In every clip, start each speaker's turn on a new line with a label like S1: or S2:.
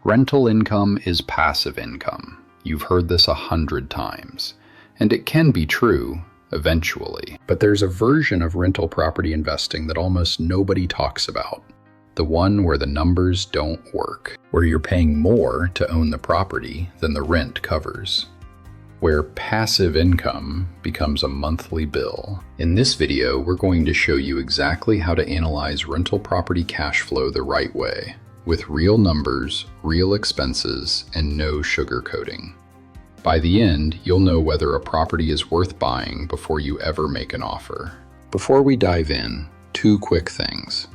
S1: Rental income is passive income. You've heard this 100 times. And it can be true, eventually. But there's a version of rental property investing that almost nobody talks about. The one where the numbers don't work. Where you're paying more to own the property than the rent covers. Where passive income becomes a monthly bill. In this video, we're going to show you exactly how to analyze rental property cash flow the right way, with real numbers, real expenses, and no sugarcoating. By the end, you'll know whether a property is worth buying before you ever make an offer. Before we dive in, 2 quick things.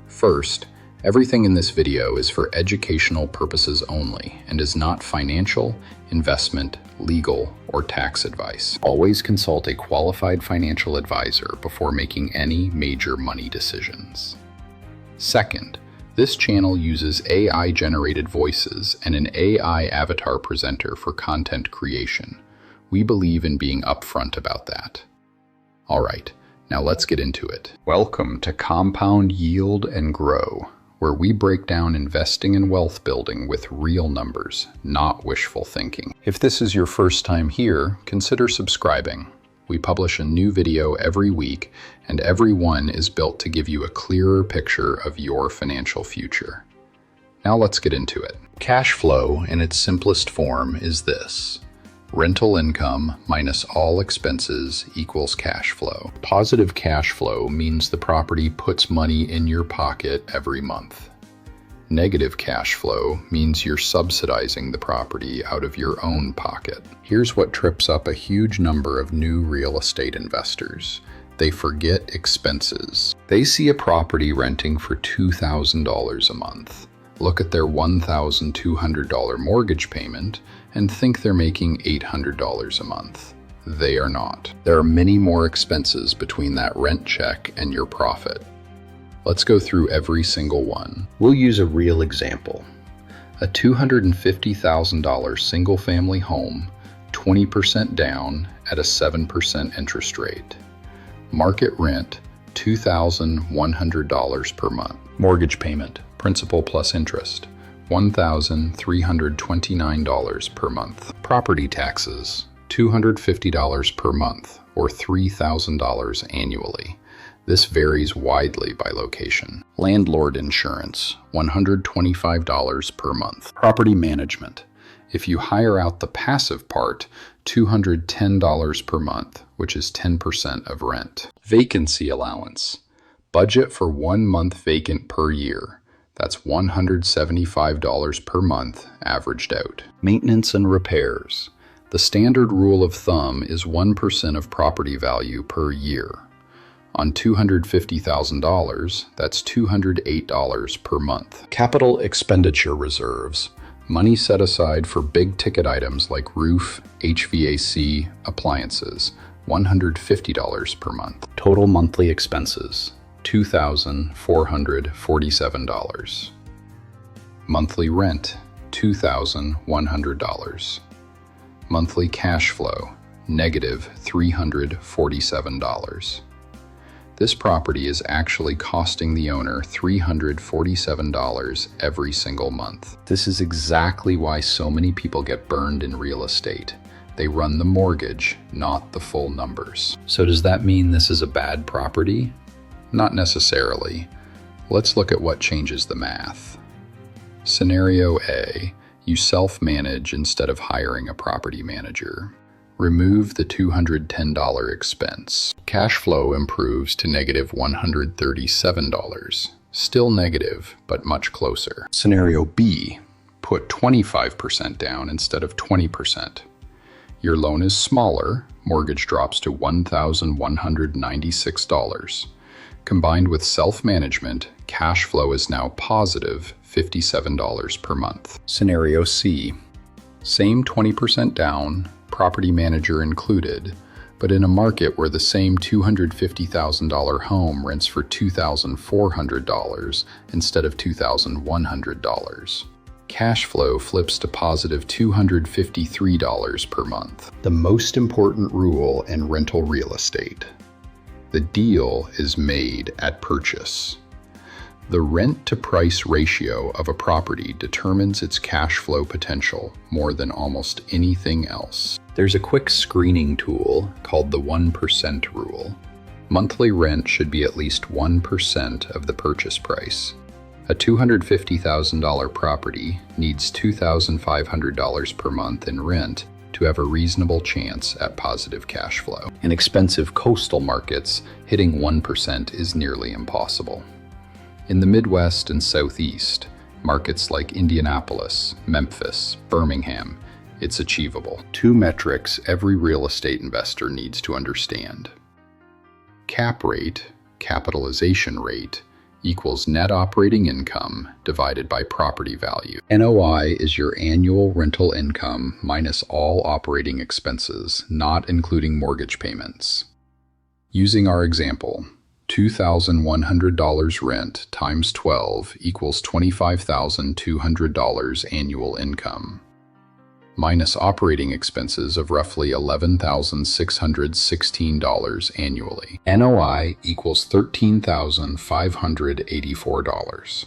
S1: First, everything in this video is for educational purposes only and is not financial, investment, legal, or tax advice. Always consult a qualified financial advisor before making any major money decisions. Second, this channel uses AI-generated voices and an AI avatar presenter for content creation. We believe in being upfront about that. All right, now let's get into it. Welcome to Compound Yield and Grow, where we break down investing and wealth building with real numbers, not wishful thinking. If this is your first time here, consider subscribing. We publish a new video every week, and every one is built to give you a clearer picture of your financial future. Now let's get into it. Cash flow in its simplest form is this: rental income minus all expenses equals cash flow. Positive cash flow means the property puts money in your pocket every month. Negative cash flow means you're subsidizing the property out of your own pocket. Here's what trips up a huge number of new real estate investors. They forget expenses. They see a property renting for $2,000 a month, look at their $1,200 mortgage payment, and think they're making $800 a month. They are not. There are many more expenses between that rent check and your profit. Let's go through every single one. We'll use a real example. A $250,000 single-family home, 20% down at a 7% interest rate. Market rent, $2,100 per month. Mortgage payment, principal plus interest, $1,329 per month. Property taxes, $250 per month, or $3,000 annually. This varies widely by location. Landlord insurance, $125 per month. Property management. If you hire out the passive part, $210 per month, which is 10% of rent. Vacancy allowance. Budget for 1 month vacant per year. That's $175 per month averaged out. Maintenance and repairs. The standard rule of thumb is 1% of property value per year. On $250,000, that's $208 per month. Capital expenditure reserves, money set aside for big ticket items like roof, HVAC, appliances, $150 per month. Total monthly expenses, $2,447. Monthly rent, $2,100. Monthly cash flow, negative $347. This property is actually costing the owner $347 every single month. This is exactly why so many people get burned in real estate. They run the mortgage, not the full numbers. So does that mean this is a bad property? Not necessarily. Let's look at what changes the math. Scenario A, you self-manage instead of hiring a property manager. Remove the $210 expense. Cash flow improves to negative $137. Still negative, but much closer. Scenario B, put 25% down instead of 20%. Your loan is smaller, mortgage drops to $1,196. Combined with self-management, cash flow is now positive $57 per month. Scenario C, same 20% down, property manager included, but in a market where the same $250,000 home rents for $2,400 instead of $2,100. Cash flow flips to positive $253 per month. The most important rule in rental real estate: the deal is made at purchase. The rent-to-price ratio of a property determines its cash flow potential more than almost anything else. There's a quick screening tool called the 1% rule. Monthly rent should be at least 1% of the purchase price. A $250,000 property needs $2,500 per month in rent to have a reasonable chance at positive cash flow. In expensive coastal markets, hitting 1% is nearly impossible. In the Midwest and Southeast, markets like Indianapolis, Memphis, Birmingham, it's achievable. Two metrics every real estate investor needs to understand. Cap rate, capitalization rate, equals net operating income divided by property value. NOI is your annual rental income minus all operating expenses, not including mortgage payments. Using our example, $2,100 rent times 12 equals $25,200 annual income, minus operating expenses of roughly $11,616 annually. NOI equals $13,584.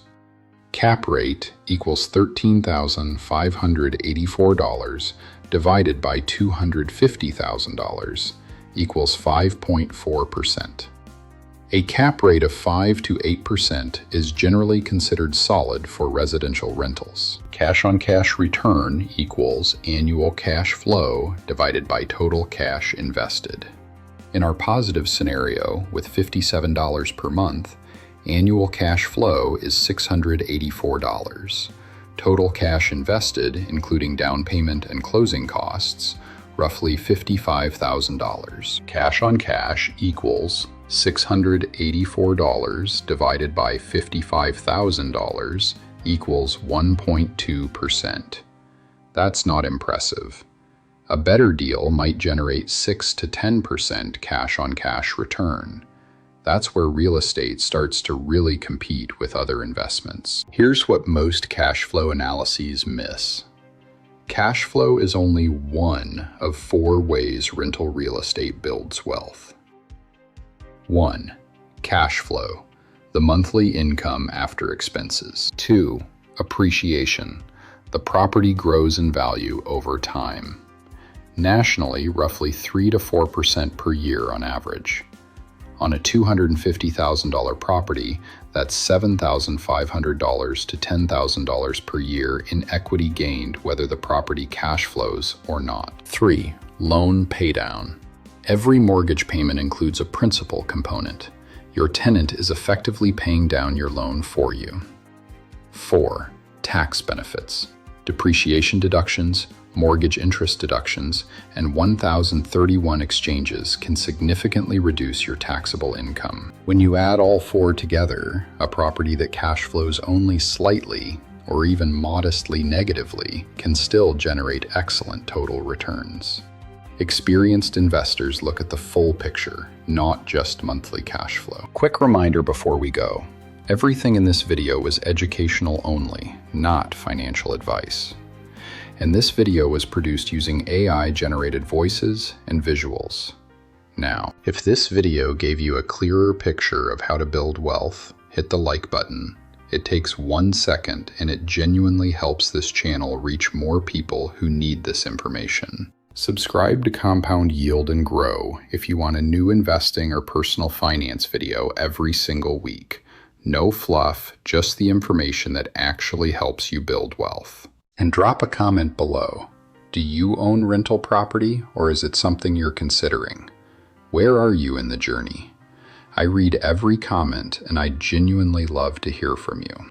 S1: Cap rate equals $13,584 divided by $250,000 equals 5.4%. A cap rate of 5 to 8% is generally considered solid for residential rentals. Cash-on-cash return equals annual cash flow divided by total cash invested. In our positive scenario, with $57 per month, annual cash flow is $684. Total cash invested, including down payment and closing costs, roughly $55,000. Cash-on-cash equals $684 divided by $55,000 equals 1.2%. That's not impressive. A better deal might generate 6 to 10% cash-on-cash return. That's where real estate starts to really compete with other investments. Here's what most cash flow analyses miss. Cash flow is only one of 4 ways rental real estate builds wealth. 1. Cash flow, the monthly income after expenses. 2. Appreciation, the property grows in value over time. Nationally, roughly 3 to 4% per year on average. On a $250,000 property, that's $7,500 to $10,000 per year in equity gained whether the property cash flows or not. 3. Loan paydown. Every mortgage payment includes a principal component. Your tenant is effectively paying down your loan for you. 4. Tax benefits. Depreciation deductions, mortgage interest deductions, and 1,031 exchanges can significantly reduce your taxable income. When you add all 4 together, a property that cash flows only slightly or even modestly negatively can still generate excellent total returns. Experienced investors look at the full picture, not just monthly cash flow. Quick reminder before we go. Everything in this video was educational only, not financial advice. And this video was produced using AI-generated voices and visuals. Now, if this video gave you a clearer picture of how to build wealth, hit the like button. It takes 1 second and it genuinely helps this channel reach more people who need this information. Subscribe to Compound Yield and Grow if you want a new investing or personal finance video every single week. No fluff, just the information that actually helps you build wealth. And drop a comment below. Do you own rental property, or is it something you're considering? Where are you in the journey? I read every comment and I genuinely love to hear from you.